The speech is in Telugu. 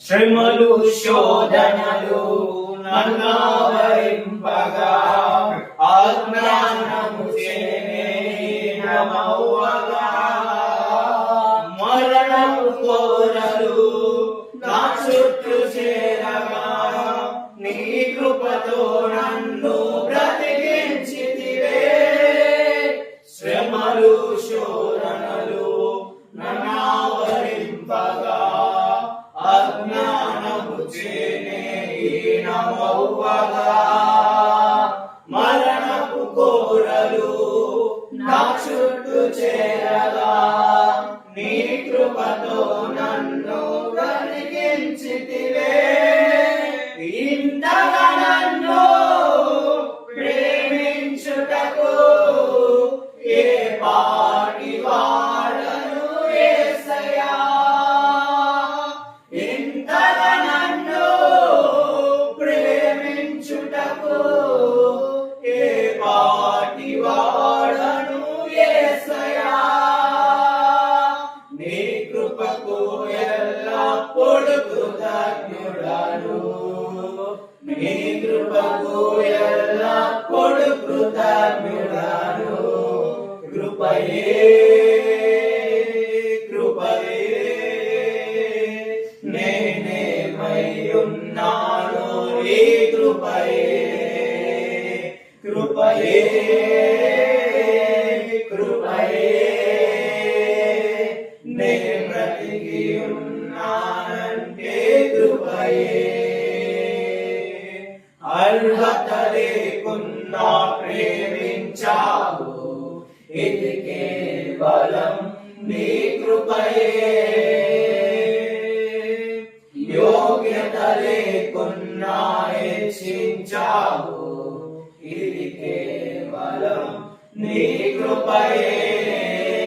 శ్రమలు శోధనలు నన్నావరింపగా అజ్ఞానము చేనమవ్వగా మరణము కోరలు నా చుట్టూ చేరగా నీ కృపతో నన్ను బ్రతికించితివే. శ్రమలు శోధనలు నన్నావరింపగా అజ్ఞానము చేనమవ్వగా మరణపు కోరలు నా చుట్టూ చేరగా నీ కృపతో నన్ను బ్రతికించితివే. ఇంతగా నన్ను ప్రేమించుటకు ఏ పాటి వాడను యేసయ్యా. ఇంతగా నన్ను ప్రేమించుటకు ఏ పాటి వాడను యేసయ్యా. నీ కృపకు ఎల్లప్పుడు కృతజ్ఞుడను. నీ కృపకు ఎల్లప్పుడు కృతజ్ఞుడను. కృపయే కృపయే నేనేమయ్యున్నాను నీ కృపయే. కృపయే కృపయే నే బ్రతికి ఉన్నానంటే కృపయే. అర్హత లేకున్నా ప్రేమించావు, ఇది కేవలం నీ కృపయే. యోగ్యత లేకున్నా హెచ్చించావు, ఇది కేవలం నీ కృపయే.